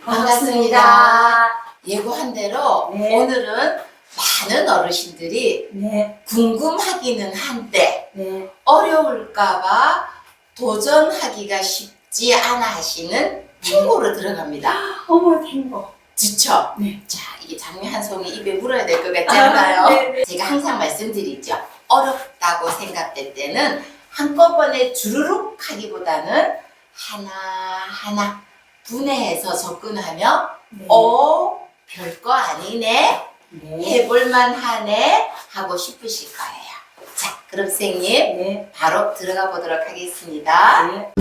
반갑습니다. 예고한 대로 네. 오늘은 많은 어르신들이 네, 궁금하기는 한데 네, 어려울까봐 도전하기가 쉽지 않아 하시는 탱고로 들어갑니다. 어머 탱고. 좋죠? 네. 자, 이게 장미 한 송이 입에 물어야 될 것 같지 않아요? 네. 제가 항상 말씀드리죠. 어렵다고 생각될 때는 한꺼번에 주르륵 하기보다는 하나하나 분해해서 접근하며 네. 별거 아니네, 네. 해볼만 하네 하고 싶으실 거예요. 자, 그럼 선생님 네. 바로 들어가 보도록 하겠습니다. 네.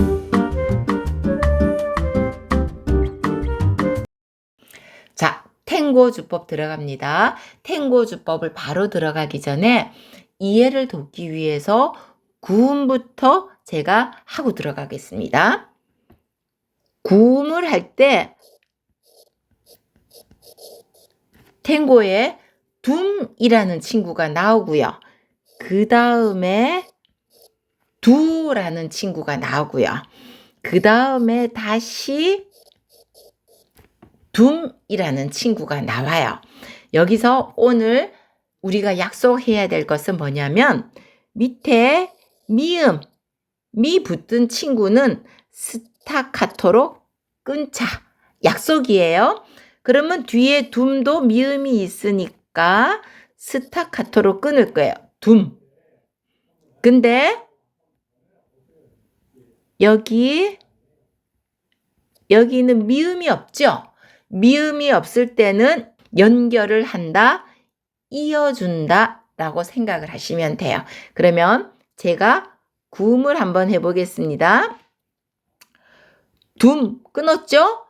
자, 탱고 주법 들어갑니다. 탱고 주법을 바로 들어가기 전에 이해를 돕기 위해서 구음부터 제가 하고 들어가겠습니다. 구음을 할 때 탱고에 둠이라는 친구가 나오고요. 그 다음에 두라는 친구가 나오고요. 그 다음에 다시 둠이라는 친구가 나와요. 여기서 오늘 우리가 약속해야 될 것은 뭐냐면 밑에 미음, 미 붙은 친구는 스타카토로 끊자. 약속이에요. 그러면 뒤에 둠도 미음이 있으니까 스타카토로 끊을 거예요. 둠. 근데 여기는 미음이 없죠? 미음이 없을 때는 연결을 한다, 이어준다 라고 생각을 하시면 돼요. 그러면 제가 구음을 한번 해보겠습니다. 둠 끊었죠?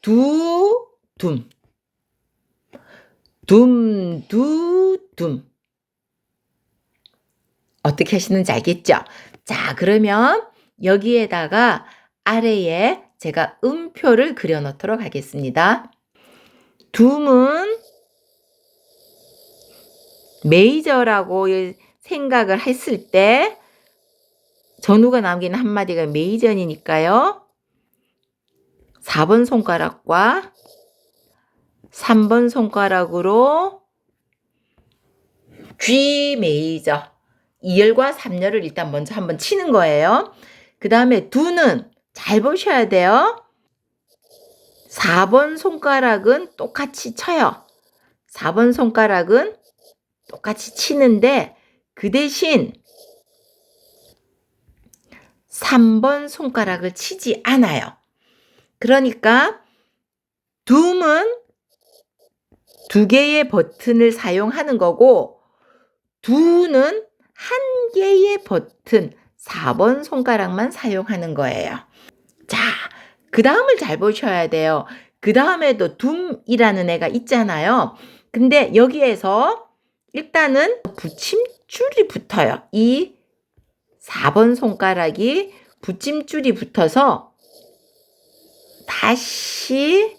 두, 둠. 둠, 두, 둠. 어떻게 하시는지 알겠죠? 자, 그러면 여기에다가 아래에 제가 음표를 그려 놓도록 하겠습니다. 둠은 메이저라고 생각을 했을 때 전우가 남기는 한마디가 메이저니까요. 4번 손가락과 3번 손가락으로 G 메이저 2열과 3열을 일단 먼저 한번 치는 거예요. 그 다음에 두는 잘 보셔야 돼요. 4번 손가락은 똑같이 쳐요. 4번 손가락은 똑같이 치는데 그 대신 3번 손가락을 치지 않아요. 그러니까 둠은 2개의 버튼을 사용하는 거고 두는 1개의 버튼 4번 손가락만 사용하는 거예요. 자, 그 다음을 잘 보셔야 돼요. 그 다음에도 둠이라는 애가 있잖아요. 근데 여기에서 일단은 붙임줄이 붙어요. 이 4번 손가락이 붙임줄이 붙어서 다시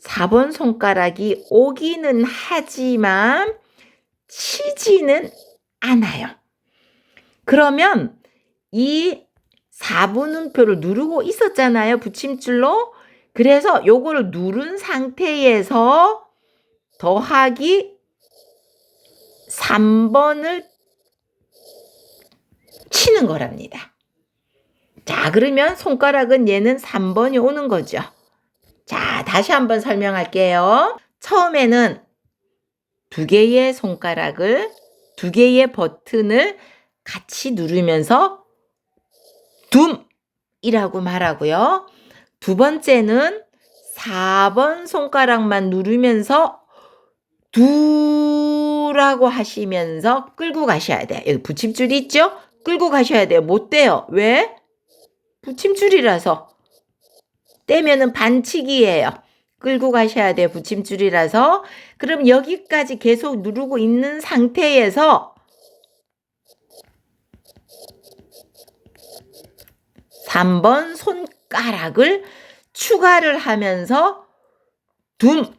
4번 손가락이 오기는 하지만 치지는 않아요. 그러면 이 4분음표를 누르고 있었잖아요. 붙임줄로. 그래서 요거를 누른 상태에서 더하기 3번을 치는 거랍니다. 자, 그러면 손가락은 얘는 3번이 오는 거죠. 자, 다시 한번 설명할게요. 처음에는 2개의 손가락을 2개의 버튼을 같이 누르면서 둠이라고 말하고요. 두 번째는 4번 손가락만 누르면서 두라고 하시면서 끌고 가셔야 돼요. 여기 붙임줄이 있죠? 끌고 가셔야 돼요. 못 떼요. 왜? 붙임줄이라서. 떼면은 반칙이에요. 끌고 가셔야 돼요. 붙임줄이라서. 그럼 여기까지 계속 누르고 있는 상태에서 3번 손가락을 추가를 하면서 둠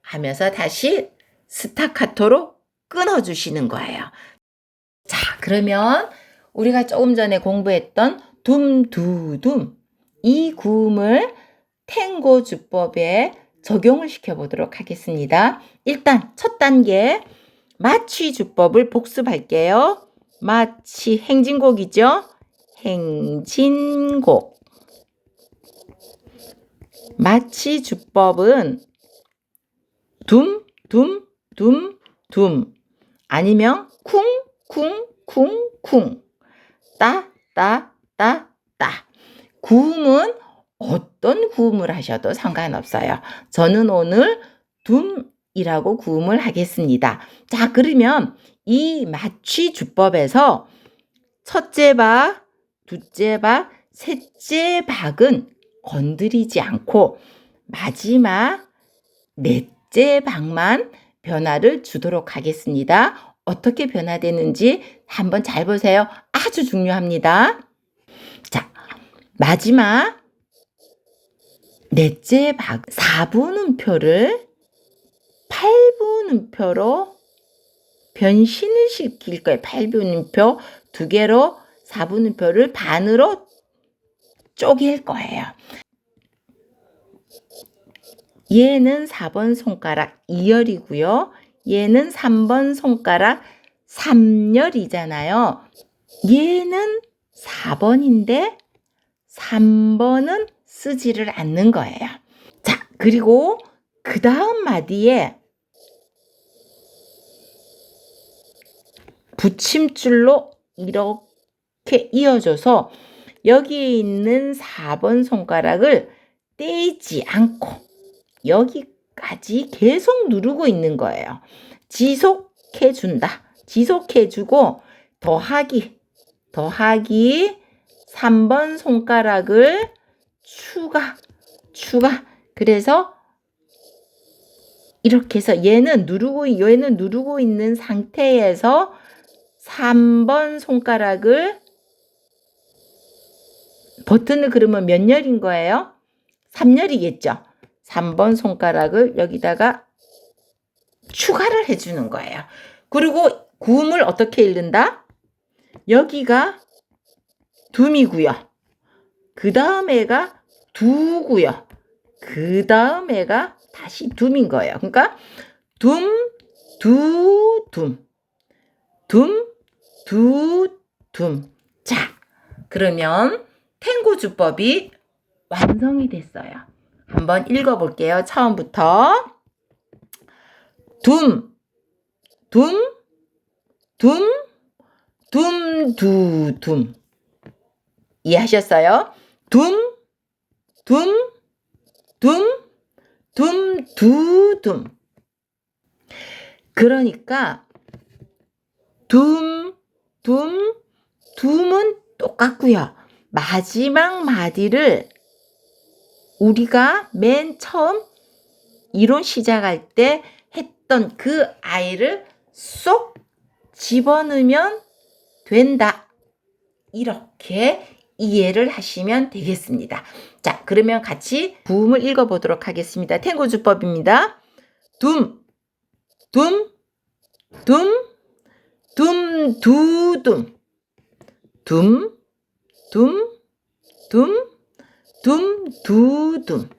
하면서 다시 스타카토로 끊어주시는 거예요. 자, 그러면 우리가 조금 전에 공부했던 둠, 두, 둠 이 구음을 탱고 주법에 적용을 시켜보도록 하겠습니다. 일단 첫 단계 마취 주법을 복습할게요. 마취 행진곡이죠. 행진곡. 마취 주법은 둠, 둠, 둠, 둠 아니면 쿵, 쿵, 쿵, 쿵 따, 따, 따, 따. 구음은 어떤 구음을 하셔도 상관없어요. 저는 오늘 둠이라고 구음을 하겠습니다. 자, 그러면 이 마취 주법에서 첫째 박, 둘째 박, 셋째 박은 건드리지 않고 마지막 넷째 박만 변화를 주도록 하겠습니다. 어떻게 변화되는지 한번 잘 보세요. 아주 중요합니다. 자, 마지막 넷째 박 4분음표를 8분음표로 변신을 시킬 거예요. 8분음표 2개로 4분음표를 반으로 쪼갤 거예요. 얘는 4번 손가락 2열이고요. 얘는 3번 손가락 3열이잖아요. 얘는 4번인데 3번은 쓰지를 않는 거예요. 자, 그리고 그 다음 마디에 붙임줄로 이렇게 이어줘서 여기에 있는 4번 손가락을 떼지 않고 여기까지 계속 누르고 있는 거예요. 지속해 준다. 지속해 주고 더하기 3번 손가락을 추가. 그래서 이렇게 해서 얘는 누르고 있는 상태에서 3번 손가락을 버튼을 그러면 몇 열인 거예요? 3열이겠죠. 3번 손가락을 여기다가 추가를 해주는 거예요. 그리고 구음을 어떻게 읽는다? 여기가 둠이고요. 그 다음 애가 두고요. 그 다음 애가 다시 둠인 거예요. 그러니까 둠, 두, 둠. 둠, 두, 둠. 자, 그러면 탱고 주법이 완성이 됐어요. 한번 읽어볼게요. 처음부터. 둠, 둠, 둠, 둠, 두, 둠. 이해하셨어요? 둠, 둠, 둠, 둠, 두, 둠. 그러니까 둠, 둠, 둠은 똑같고요. 마지막 마디를 우리가 맨 처음 이론 시작할 때 했던 그 아이를 쏙 집어넣으면 된다. 이렇게 이해를 하시면 되겠습니다. 자, 그러면 같이 구음을 읽어보도록 하겠습니다. 탱고 주법입니다. 둠, 둠, 둠, 둠, 두, 둠. 둠, 둠, 둠, 둠, 두, 둠.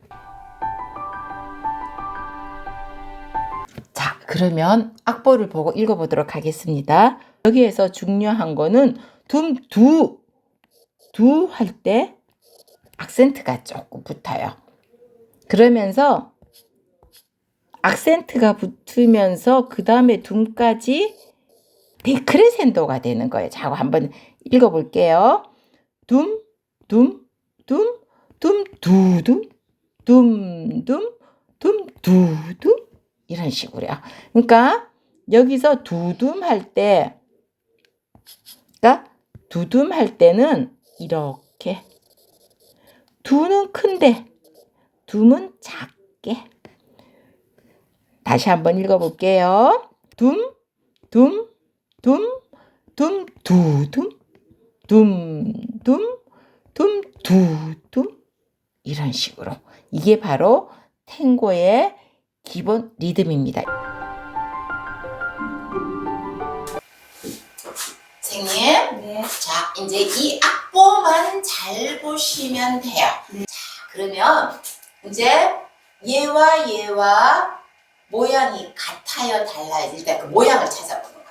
자, 그러면 악보를 보고 읽어보도록 하겠습니다. 여기에서 중요한 거는 둠, 두 할 때 악센트가 조금 붙어요. 그러면서 악센트가 붙으면서 그 다음에 둠까지 데크레센도가 되는 거예요. 자, 한번 읽어볼게요. 둠, 둠, 둠, 둠, 두둠, 둠, 둠, 둠, 두둠 이런 식으로요. 그러니까 여기서 두둠 할 때, 그러니까 두둠 할 때는 이렇게 두는 큰데 둠은 작게. 다시 한번 읽어볼게요. 둠, 둠, 둠, 둠, 두둠, 둠, 둠, 둠, 두둠 이런 식으로. 이게 바로 탱고의 기본 리듬입니다. 선생님, 네. 자, 이제 이 악보만 잘 보시면 돼요. 네. 자, 그러면 이제 얘와 모양이 같아요, 달라요? 일단 그 모양을 찾아보는 거야.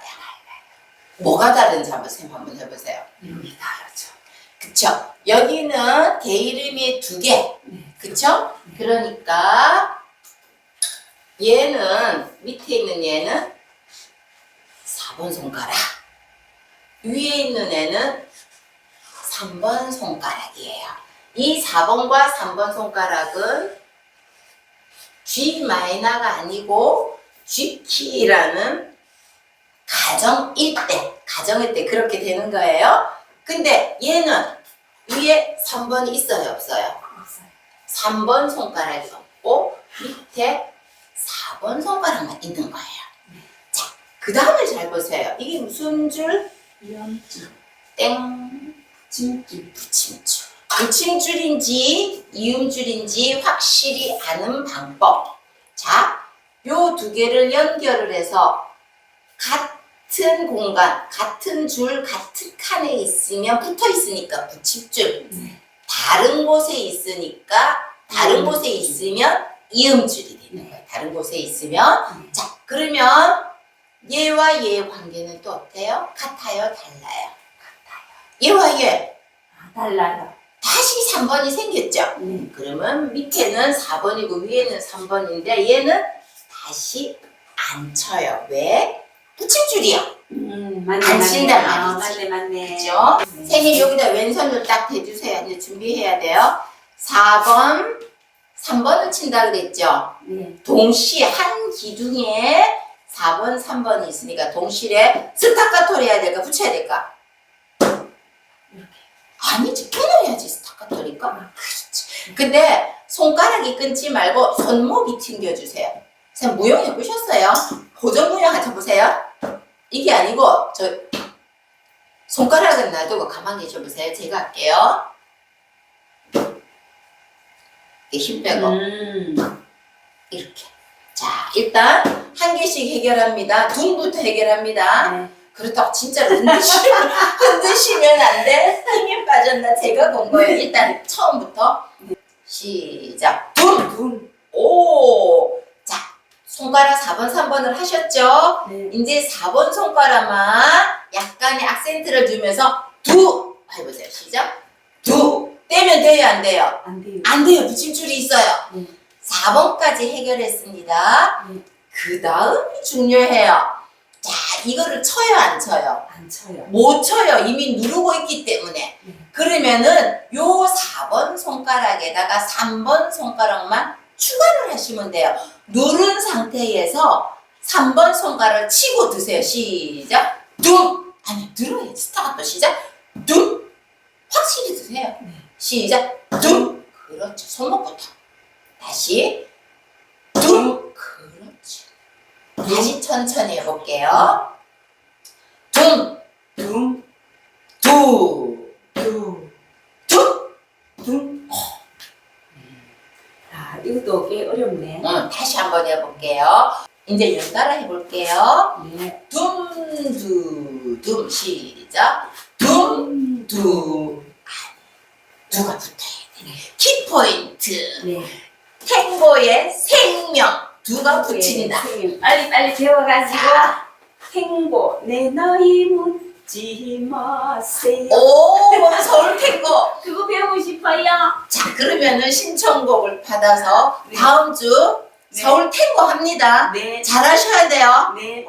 뭐가 다른지 한번 선생님 한번 해보세요. 여기 다르죠. 그쵸? 여기는 개 이름이 2개. 네. 그쵸? 그러니까 얘는 밑에 있는 얘는 4번 손가락. 위에 있는 애는 3번 손가락이에요. 이 4번과 3번 손가락은 G 마이너가 아니고 G 키라는 가정 1대 그렇게 되는 거예요. 근데 얘는 위에 3번이 있어요, 없어요? 없어요. 3번 손가락이 없고 밑에 4번 손가락만 있는 거예요. 자, 그 다음을 잘 보세요. 이게 무슨 줄? 이음줄, 땡. 침줄. 붙임줄. 붙임줄인지 이음줄인지 확실히 아는 방법. 자, 요 2개를 연결을 해서 같은 공간, 같은 줄, 같은 칸에 있으면 붙어 있으니까 붙임줄. 네. 다른 곳에 있으니까 다른 곳에 있으면 이음줄이 되는 거예요. 다른 곳에 있으면. 자, 그러면 얘와 얘의 관계는 또 어때요? 같아요? 달라요? 얘와 얘 달라요. 다시 3번이 생겼죠? 그러면 밑에는 4번이고 위에는 3번인데 얘는 다시 안 쳐요. 왜? 붙임줄이요. 맞네. 안 친단 말이지. 맞네. 그죠? 선생님 여기다 왼손을 딱 대주세요. 이제 준비해야 돼요. 4번, 3번을 친다 그랬죠? 네. 동시에 한 기둥에 4번, 3번이 있으니까 동시에 스타카토를 해야 될까? 붙여야 될까? 이렇게. 아니지, 끊어야지 스타카토니까. 그렇지. 근데 손가락이 끊지 말고 손목이 튕겨주세요. 선생님 무용 해보셨어요? 고정 무용 해보세요. 이게 아니고 저 손가락은 놔두고 가만히 계셔보세요. 제가 할게요. 힘 빼고 이렇게. 자, 일단 한 개씩 해결합니다. 둥부터 해결합니다. 네. 그렇다고 진짜로 흔드시면 안 돼. 힘이 빠졌나 제가 본 거예요. 일단 처음부터 시작. 둥. 오. 자, 손가락 4번, 3번을 하셨죠? 네. 이제 4번 손가락만 약간의 악센트를 주면서 두 해보세요. 시작. 두. 떼면 돼요, 안 돼요? 안 돼요. 안 돼요. 붙임줄이 있어요. 네. 4번까지 해결했습니다. 네. 그 다음이 중요해요. 자, 이거를 쳐요, 안 쳐요? 안 쳐요. 못 쳐요. 이미 누르고 있기 때문에. 그러면은 요 4번 손가락에다가 3번 손가락만 추가를 하시면 돼요. 누른 상태에서 3번 손가락을 치고 드세요. 시작. 둥. 아니, 들어야지. 스타트 시작. 둥. 확실히 드세요. 시작. 둥. 그렇죠. 손목부터. 다시. 둥. 그렇죠. 다시 천천히 해볼게요. 둥. 둥, 두. 둥, 둥. 둥. 아, 이것도 꽤 어렵네. 다시 한번 해볼게요. 이제 연달아 해볼게요. 네. 둠, 두, 둠. 시작. 둠, 두. 두가 붙어야 돼. 키포인트. 네. 탱고의 생명. 두가 붙인다. 선생님, 빨리 배워가지고 행보 내 나이 묻지 마세요. 오, 서울 탱고. 그거 배우고 싶어요. 자, 그러면은 신청곡을 받아서 네. 다음 주 네. 서울 탱고 합니다. 네. 잘하셔야 돼요. 네.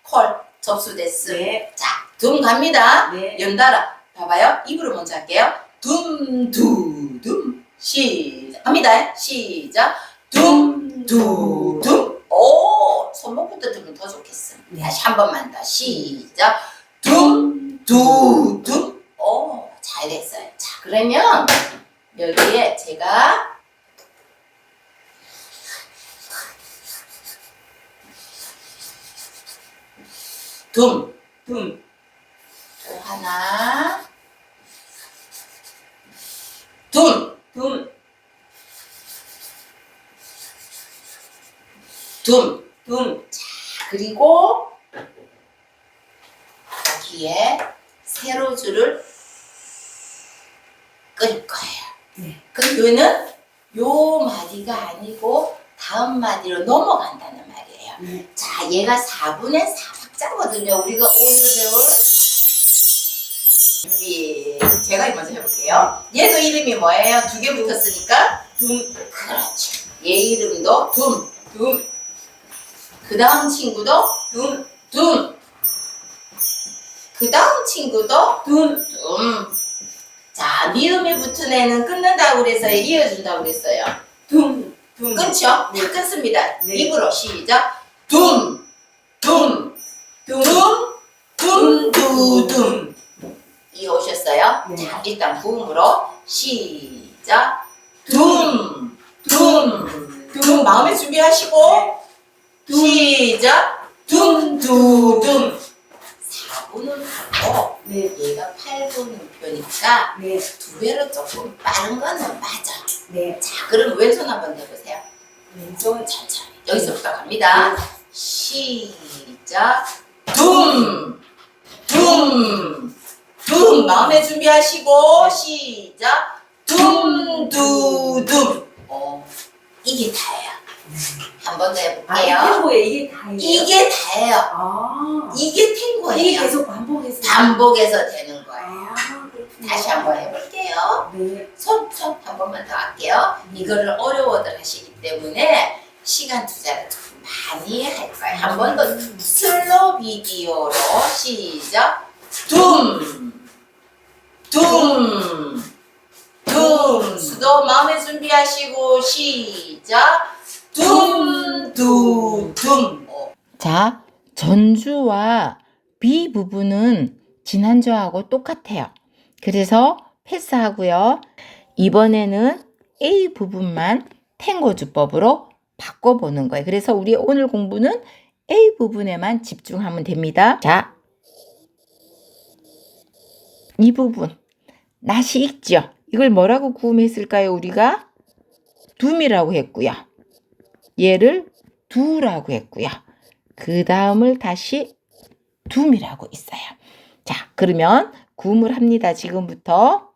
콜 접수됐어. 네. 자, 둠 갑니다. 네. 연달아. 봐봐요. 입으로 먼저 할게요. 둠, 두, 둠. 시작. 갑니다. 시작. 둠, 두, 둠. 오, 손목부터 들으면 더 좋겠어. 네. 다시 한 번만 더. 시작. 둠, 두, 둠. 오, 잘됐어요. 자, 그러면 여기에 제가 둠. 둠. 또 하나. 둠. 둠. 둠. 둠. 그리고 여기에 세로줄을 끌 거예요. 네. 그 이유는 요 마디가 아니고 다음 마디로 넘어간다는 말이에요. 자, 얘가 4분의 4박자거든요. 우리가 오늘 배울 준비. 제가 먼저 해볼게요. 얘도 이름이 뭐예요? 2개 붙었으니까 둠. 그렇죠. 얘 이름도 둠. 그 다음 친구도 둠. 그 다음 친구도 둠. 자, 미음이 붙은 애는 끊는다고 그래서요? 이어준다고 그랬어요? 둠. 끊죠? 다 네. 끊습니다. 네. 입으로 시작. 둠. 이어 오셨어요? 네. 자, 일단 부음으로 시작. 마음의 준비하시고 시작. 4분은 하고 네. 얘가 8분음표니까 네. 2배로 조금 빠른 거는 맞아. 네. 자, 그럼 왼손 한번 해보세요. 왼손 천천히. 여기서부터 갑니다. 시작. 둠. 마음의 준비하시고 시작. 둠. 이게 다예요. 한 번 더 해볼게요. 탱고에 이게 다예요. 이게 다예요. 아. 이게 탱고예요. 이게 계속 반복해서. 반복해서 되는 거예요. 아, 그렇구나. 다시 한번 해볼게요. 네. 손 한 번만 더 할게요. 이거를 어려워들 하시기 때문에 시간 투자를 좀 많이 할 거예요. 한 번 더 슬로우 비디오로 시작. 수도 마음의 준비하시고 시작. 자, 전주와 B 부분은 지난주하고 똑같아요. 그래서 패스하고요. 이번에는 A 부분만 탱고주법으로 바꿔보는 거예요. 그래서 우리 오늘 공부는 A 부분에만 집중하면 됩니다. 자, 이 부분 낫이 있죠. 이걸 뭐라고 구음했을까요? 우리가 둠이라고 했고요. 얘를 두라고 했고요. 그 다음을 다시 둠이라고 있어요. 자, 그러면 구음을 합니다. 지금부터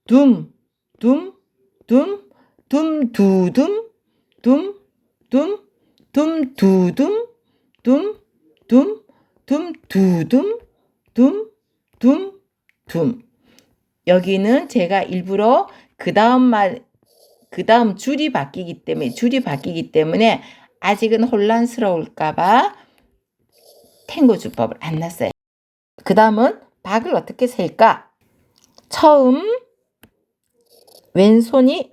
둠, 둠, 둠, 둠, 두둠, 둠, 둠, 둠, 두둠, 둠, 둠, 둠, 두둠, 둠, 둠, 둠. 여기는 제가 일부러 그 다음 줄이 바뀌기 때문에 아직은 혼란스러울까봐 탱고주법을 안 놨어요. 그 다음은 박을 어떻게 셀까? 처음 왼손이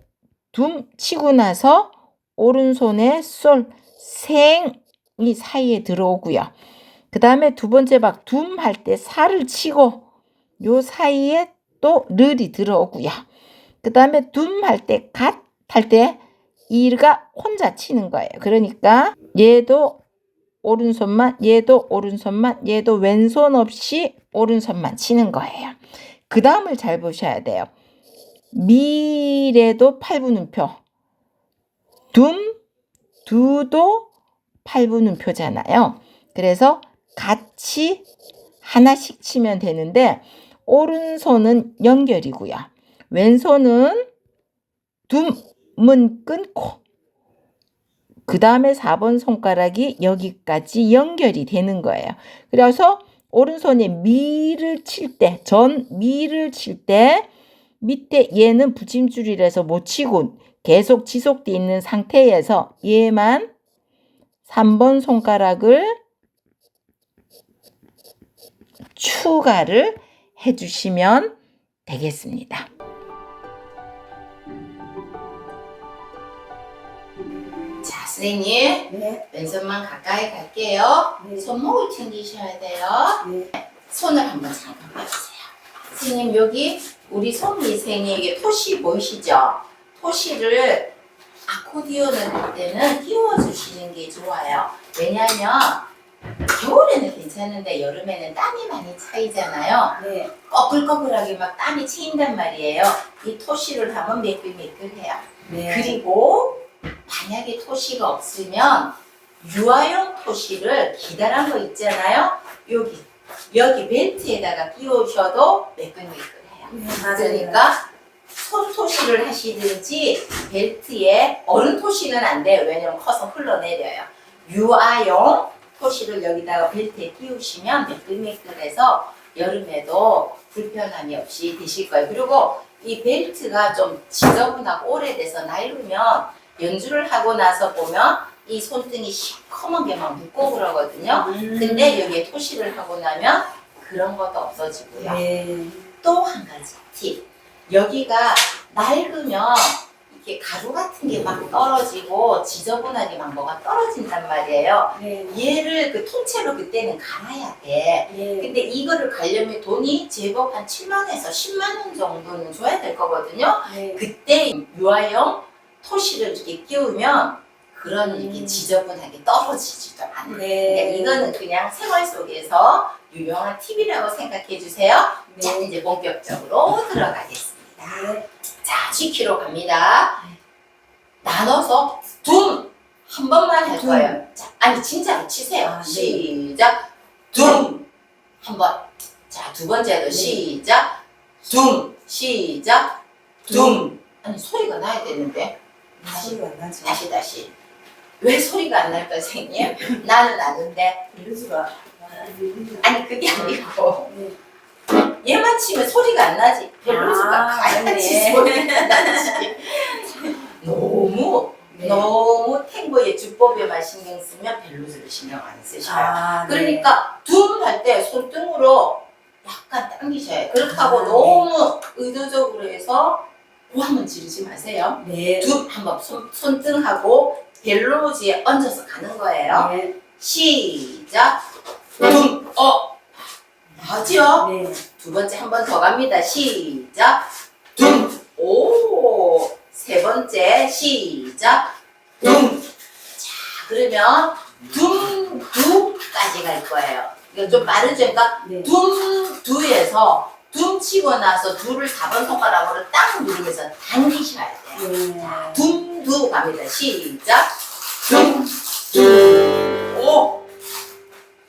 둠 치고 나서 오른손에 솔, 생이 사이에 들어오고요. 그 다음에 두 번째 박 둠 할 때 살을 치고 요 사이에 또 르이 들어오고요. 그 다음에 둠 할 때 갓 할 때 이가 혼자 치는 거예요. 그러니까 얘도 오른손만, 얘도 오른손만, 얘도 왼손 없이 오른손만 치는 거예요. 그 다음을 잘 보셔야 돼요. 미래도 8분음표, 두도 8분음표잖아요. 그래서 같이 하나씩 치면 되는데 오른손은 연결이고요. 왼손은 둠은 끊고 그 다음에 4번 손가락이 여기까지 연결이 되는 거예요. 그래서 오른손에 미를 칠 때, 미를 칠 때 밑에 얘는 붙임줄이라서 못 치고 계속 지속되어 있는 상태에서 얘만 3번 손가락을 추가를 해주시면 되겠습니다. 자, 선생님. 네. 왼손만 가까이 갈게요. 네. 손목을 챙기셔야 돼요. 네. 손을 한번 잠깐 봐주세요. 선생님, 여기 우리 손미생에게 토시 보이시죠? 토시를 아코디언을 할 때는 띄워주시는 게 좋아요. 왜냐하면 겨울에는 괜찮은데 여름에는 땀이 많이 차이잖아요. 네. 꺼끌꺼끌하게 막 땀이 채인단 말이에요. 이 토시를 하면 매끌매끌해요. 네. 그리고 만약에 토시가 없으면 유아용 토시를 기다란 거 있잖아요. 여기 벨트에다가 끼우셔도 매끈매끈해요. 네, 맞아요. 그러니까 손 토시를 하시든지 벨트에 어른 토시는 안 돼요. 왜냐면 커서 흘러내려요. 유아용 토시를 여기다가 벨트에 끼우시면 매끌매끌해서 여름에도 불편함이 없이 되실 거예요. 그리고 이 벨트가 좀 지저분하고 오래돼서 낡으면 연주를 하고 나서 보면 이 손등이 시커먼 게 막 묻고 그러거든요. 근데 여기에 토시를 하고 나면 그런 것도 없어지고요. 네. 또 한 가지 팁. 여기가 낡으면 이렇게 가루 같은 게 막 떨어지고 지저분하게 막 뭐가 떨어진단 말이에요. 네. 얘를 그 통째로 그때는 갈아야 돼. 네. 근데 이거를 가려면 돈이 제법 한 7만에서 10만 원 정도는 줘야 될 거거든요. 네. 그때 유아용 토시를 이렇게 끼우면 그런 이렇게 지저분하게 떨어지지도 않아요. 네. 이거는 그냥 생활 속에서 유용한 팁이라고 생각해 주세요. 네. 자, 이제 본격적으로 들어가겠습니다. 네. 자, G키로 갑니다. 나눠서 둠! 한 번만 할 둠. 거예요. 자, 아니, 진짜로 치세요. 아, 네. 시작. 둠! 한 번. 자, 두 번째도 네. 시작. 둠! 시작. 둠! 아니, 소리가 나야 되는데. 소리가 안 나죠. 다시. 왜 소리가 안 날까, 선생님? 나는 아는데. 이루수가. 아니, 그게 아니고. 네. 얘만 치면 소리가 안 나지. 벨로스가 아, 가야지 네. 소리가 나지. 너무 네. 너무 탱고의 주법에만 신경 쓰면 벨로스를 신경 안 쓰셔요. 아, 네. 그러니까 둠 할 때 손등으로 약간 당기셔요. 그렇다고 아, 네. 너무 의도적으로 해서 고함은 지르지 마세요. 네. 둠 한번 손등하고 벨로즈에 얹어서 가는 거예요. 네. 시작. 둠. 하죠? 네. 두 번째 한 번 더 갑니다. 시작. 둠. 오. 세 번째 시작. 둠. 자, 그러면 둠, 두까지 갈 거예요. 이거 좀 빠르죠? 그러니까 네. 둠, 두에서 둠 치고 나서 두를 4번 손가락으로 딱 누르면서 당기셔야 돼요. 네. 둠, 두 갑니다. 시작. 둠, 두. 오.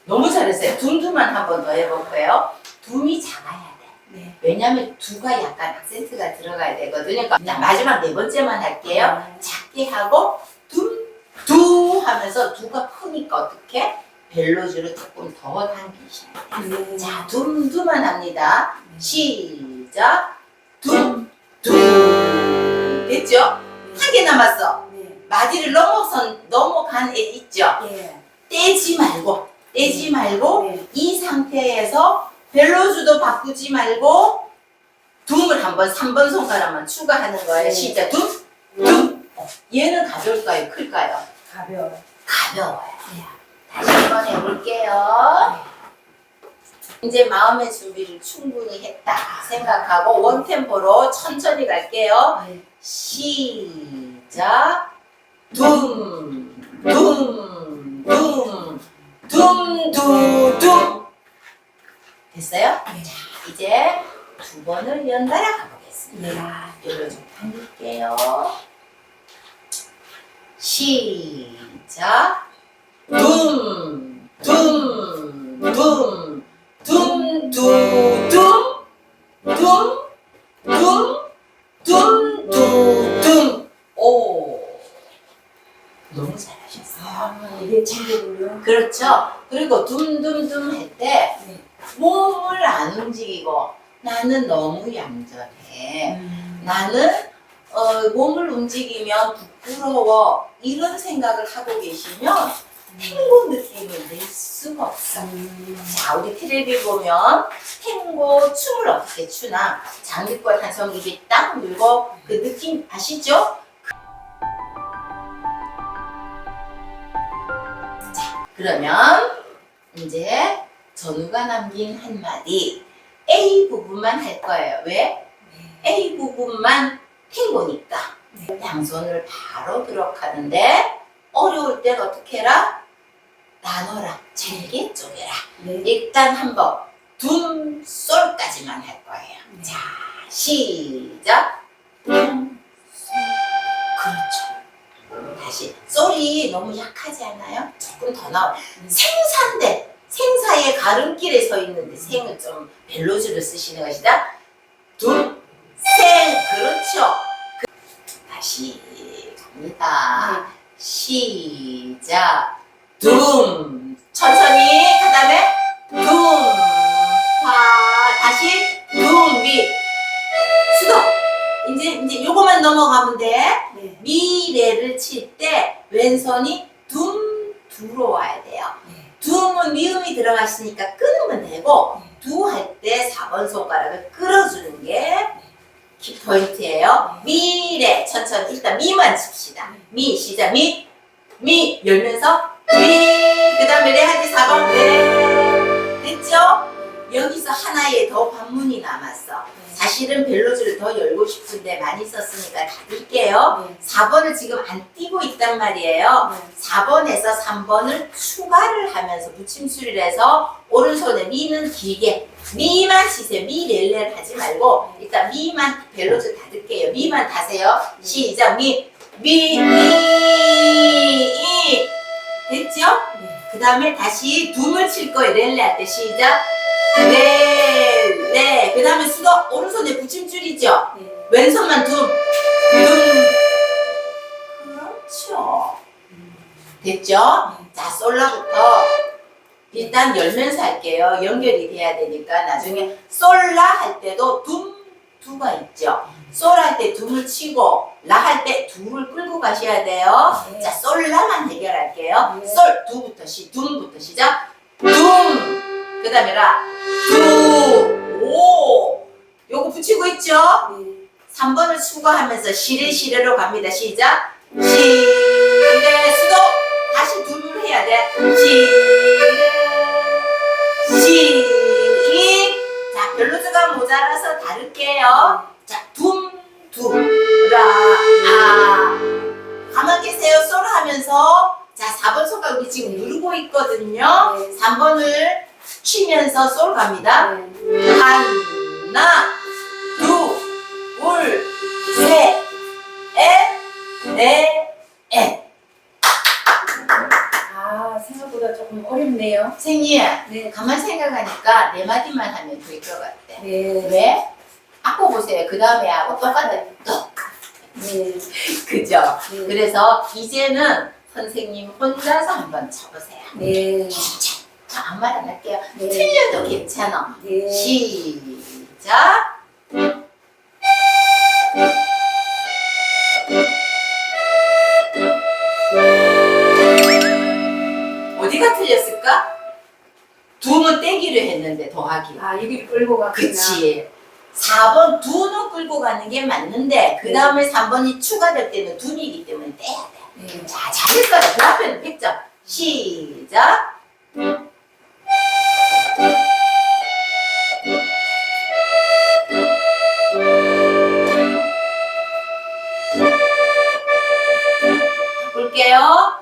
너무 잘했어요. 둠두만 한 번 더 해볼게요. 둠이 작아야 돼. 네. 왜냐면 두가 약간 악센트가 들어가야 되거든요. 그러니까 마지막 네 번째만 할게요. 작게 하고 둠 하면서 두가 크니까 어떻게? 벨로즈를 조금 더 당기셔야 돼요. 네. 자, 둠두만 합니다. 시작. 둠. 됐죠? 한 개 남았어. 네. 마디를 넘어간 애 있죠? 예. 떼지 말고 네. 이 상태에서 벨로즈도 바꾸지 말고 둠을 한번 3번 손가락만 추가하는 거예요. 네. 시작. 둠. 얘는 가벼울까요? 클까요? 가벼워. 가벼워요. 네. 다시 한번 해볼게요. 이제 마음의 준비를 충분히 했다 생각하고 원템포로 천천히 갈게요. 네. 시작. 둠. 됐어요? 네. 자, 이제 두 번을 연달아 가보겠습니다. 네. 이걸로 좀 당길게요. 시작. 둠. 오. 너무 잘하셨어요. 아, 이게 친구군요. 그렇죠. 그리고 둠 할 때 네. 몸을 안 움직이고 나는 너무 얌전해. 나는 몸을 움직이면 부끄러워. 이런 생각을 하고 계시면 탱고 느낌을 낼 수가 없어. 자, 우리 텔레비 보면 탱고 춤을 어떻게 추나 장기권 한성 입에 딱 물고 그 느낌 아시죠? 자, 그러면 이제 전우가 남긴 한마디 A 부분만 할 거예요. 왜? A 부분만 탱고니까 양손을 바로 들어가는데 어려울 땐 어떻게 해라? 나눠라. 잘게 쪼개라. 네. 일단 한번 둠, 솔까지만 할 거예요. 자, 시작. 그렇죠. 다시. 솔이 너무 약하지 않아요? 조금 더 나와. 생사인데 생사의 가름길에 서 있는데 생을 좀 벨로즈를 쓰시는 것이다. 둠, 생. 그렇죠. 다시 갑니다. 시작. 둠. 천천히. 그 다음에 둠. 파. 다시 둠. 미. 스톱. 이제 요거만 넘어가면 돼. 네. 미레를 칠 때 왼손이 둠 두로 와야 돼요. 네. 둠은 미음이 들어갔으니까 끊으면 되고 두 할 때 4번 손가락을 끌어주는 게 키포인트예요. 미레 천천히 일단 미만 칩시다. 미 시작. 미 열면서 미. 그 다음에 레 하지 4번 레. 됐죠? 여기서 하나에 더 관문이 남았어. 사실은 벨로즈를 더 열고 싶은데 많이 썼으니까 닫을게요. 4번을 지금 안 띄고 있단 말이에요. 4번에서 3번을 추가를 하면서 붙임수리를 해서 오른손에 미는 길게 미만 치세요. 미 렐레를 하지 말고 일단 미만 벨로즈 닫을게요. 미만 다세요. 시작. 미 됐죠? 그 다음에 다시 둠을 칠 거예요. 렐레 할 때 시작. 네. 그 다음에 수도 오른손에 붙임줄이죠? 왼손만 둠. 그렇죠. 됐죠? 자, 솔라부터 일단 열면서 할게요. 연결이 돼야 되니까 나중에 솔라 할 때도 두가 있죠. 솔 할 때 둠을 치고 라 할 때 두를 끌고 가셔야 돼요. 자, 솔라만 해결할게요. 솔 두부터 둠부터 시작. 둠. 그 다음에 라, 두, 오. 요거 붙이고 있죠? 3번을 추가하면서 시레로 갑니다. 시작. 시레, 수도. 다시 두를 해야 돼. 자, 벨로즈가 모자라서 다룰게요. 자, 라, 아. 가만 계세요. 솔 하면서. 자, 4번 손가락 우리 지금 누르고 있거든요. 3번을 치면서 솔 갑니다. 하나, 둘, 셋, 넷. 아, 생각보다 조금 어렵네요. 선생님, 네. 가만 생각하니까 네 마디만 하면 될 것 같아. 네. 왜? 아까 보세요. 그 다음에 하고 똑같아. 네. 그죠? 네. 그래서 이제는 선생님 혼자서 한번 쳐보세요. 네. 저 아무 말 안 할게요. 네. 틀려도 괜찮아. 네. 시작. 어디가 틀렸을까? 둠은 떼기로 했는데 더하기. 아, 여기 끌고 갔구나. 그치. 4번 두는 끌고 가는 게 맞는데 그 다음에 3번이 추가될 때는 둠이기 때문에 떼야 돼. 네. 자, 잘할 거야. 그 앞에는 100점. 시작. 볼게요.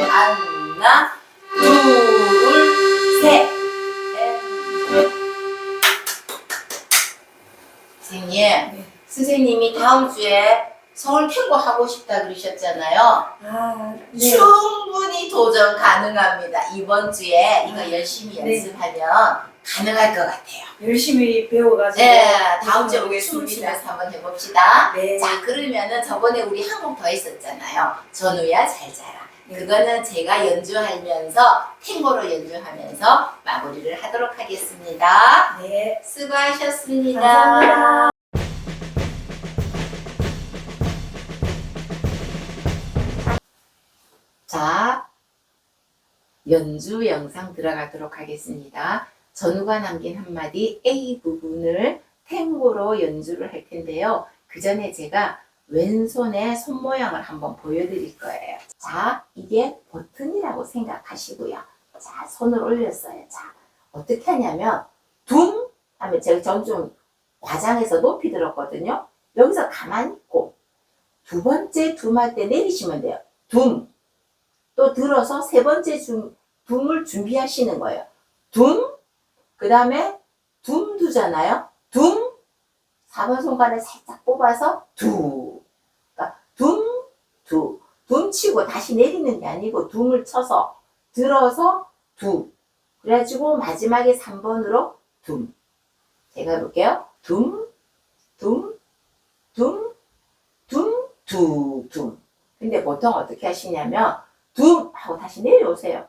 하나, 둘, 셋. 선생님, 선생님이 다음 주에 서울 탱고 하고 싶다 그러셨잖아요. 아, 네. 충분히 도전 가능합니다. 이번 주에 이거 열심히 네. 연습하면 가능할 것 같아요. 열심히 배워가지고. 네, 다음 주에 우리 보겠습니다. 춤을 추면서 한번 해봅시다. 네. 자, 그러면은 저번에 우리 한 곡 더 했었잖아요. 전우야 잘 자라. 네. 그거는 제가 연주하면서 탱고로 연주하면서 마무리를 하도록 하겠습니다. 네. 수고하셨습니다. 감사합니다. 자, 연주 영상 들어가도록 하겠습니다. 전우가 남긴 한마디 A 부분을 탱고로 연주를 할 텐데요. 그 전에 제가 왼손의 손 모양을 한번 보여드릴 거예요. 자, 이게 버튼이라고 생각하시고요. 자, 손을 올렸어요. 자, 어떻게 하냐면 둠 하면 제가 좀 과장해서 높이 들었거든요. 여기서 가만히 있고 두 번째 둠 할 때 내리시면 돼요. 둠. 또 들어서 세 번째 둠을 준비하시는 거예요. 둠, 그 다음에 둠 두잖아요. 둠, 4번 손가락을 살짝 뽑아서 두. 그러니까 둠 치고 다시 내리는 게 아니고 둠을 쳐서 들어서 두. 그래가지고 마지막에 3번으로 둠. 제가 해볼게요. 둠, 둠, 둠, 둠, 두, 둠. 근데 보통 어떻게 하시냐면 둠 하고 다시 내려오세요.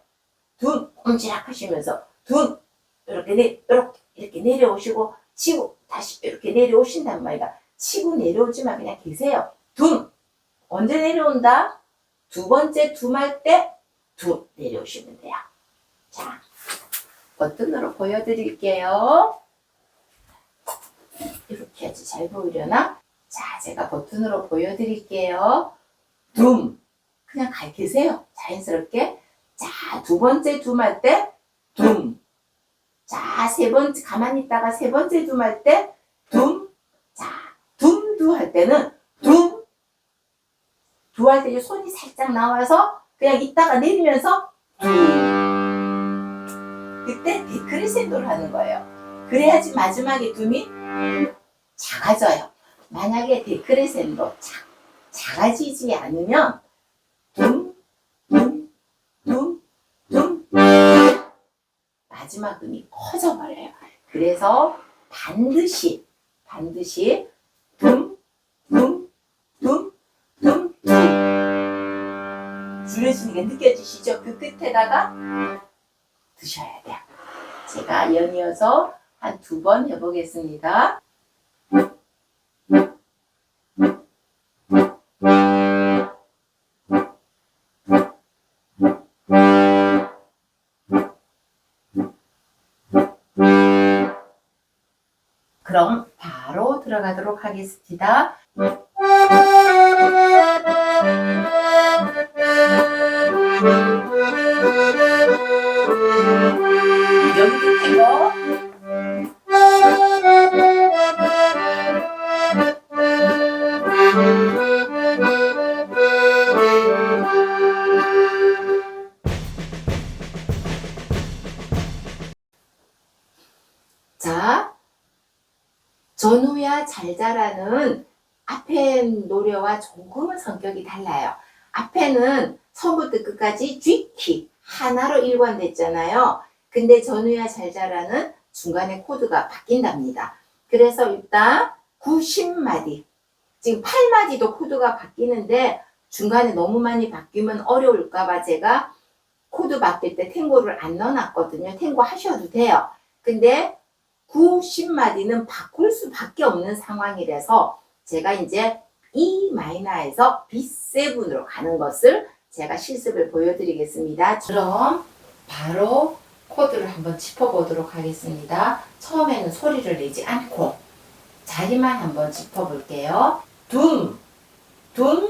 둠 꼼지락 하시면서 둠 이렇게 내려오시고 치고 다시 이렇게 내려오신단 말이야. 치고 내려오지만 그냥 계세요. 둠 언제 내려온다? 두 번째 둠 할 때 둠 내려오시면 돼요. 자, 버튼으로 보여드릴게요. 이렇게 해야지 잘 보이려나? 자, 제가 버튼으로 보여드릴게요. 둠 그냥 계세요. 자연스럽게. 자, 두 번째 둠 할 때 둠. 자, 세 번째 가만히 있다가 세 번째 둠 할 때 둠. 자, 둠두 할 때는 둠. 두 할 때 손이 살짝 나와서 그냥 있다가 내리면서 둠. 그때 데크레센도를 하는 거예요. 그래야지 마지막에 둠이 작아져요. 만약에 데크레센도 작아지지 않으면 둠, 둠, 둠, 둠 마지막 둠이 커져버려요. 그래서 반드시 둠, 둠, 둠, 둠, 둠 줄여지는 게 느껴지시죠? 그 끝에다가 드셔야 돼요. 제가 연이어서 한 2번 해보겠습니다. 그럼 바로 들어가도록 하겠습니다. 여기 끝에 거 자, 전우야 잘 자라는 앞에 노래와 조금은 성격이 달라요. 앞에는 처음부터 끝까지 쥐키 하나로 일관됐잖아요. 근데 전우야 잘 자라는 중간에 코드가 바뀐답니다. 그래서 일단 90마디, 지금 8마디도 코드가 바뀌는데 중간에 너무 많이 바뀌면 어려울까봐 제가 코드 바뀔 때 탱고를 안 넣어놨거든요. 탱고 하셔도 돼요. 근데 90마디는 바꿀 수밖에 없는 상황이라서 제가 이제 E 마이너에서 B7으로 가는 것을 제가 실습을 보여드리겠습니다. 그럼 바로 코드를 한번 짚어보도록 하겠습니다. 처음에는 소리를 내지 않고 자리만 한번 짚어볼게요. 둠, 둠,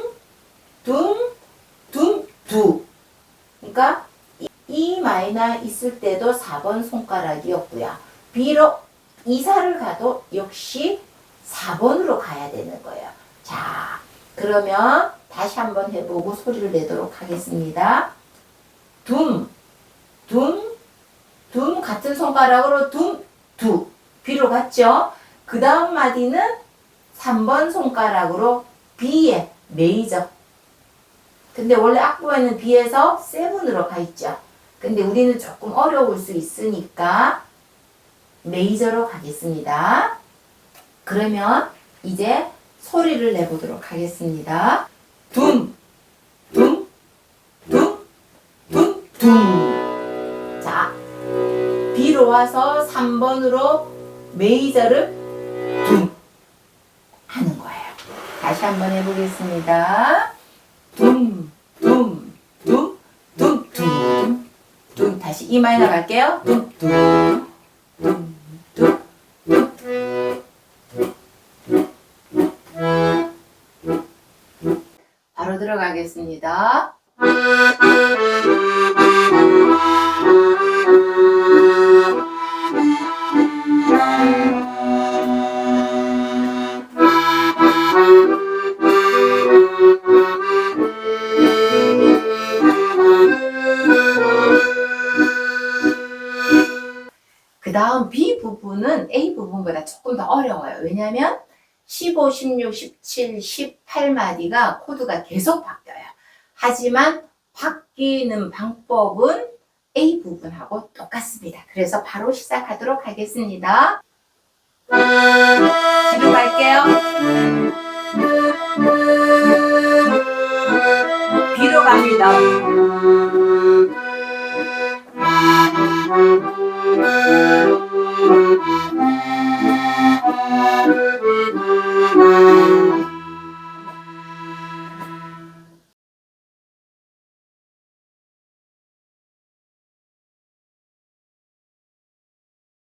둠, 둠, 두. 그러니까 E 마이너 있을 때도 4번 손가락이었고요. B로 이사를 가도 역시 4번으로 가야 되는 거예요. 자, 그러면 다시 한번 해보고 소리를 내도록 하겠습니다. 둠, 둠, 둠 같은 손가락으로 둠, 두. B로 갔죠? 그 다음 마디는 3번 손가락으로 B의 메이저. 근데 원래 악보에는 B에서 7으로 가 있죠. 근데 우리는 조금 어려울 수 있으니까 메이저로 가겠습니다. 그러면 이제 소리를 내보도록 하겠습니다. 둠, 둠, 둠, 둠, 둠. 자, B로 와서 3번으로 메이저를 둠 하는 거예요. 다시 한번 해보겠습니다. 둠, 둠, 둠, 둠, 둠, 둠. 다시 E 마이너 갈게요. 둠, 둠, 둠, 둠, 둠. 바로 들어가겠습니다. 그 다음 B 부분은 A 부분보다 조금 더 어려워요. 왜냐하면 15, 16, 17, 18마디가 코드가 계속 바뀌어요. 하지만 바뀌는 방법은 A 부분하고 똑같습니다. 그래서 바로 시작하도록 하겠습니다. 뒤로 갈게요. B로 갑니다.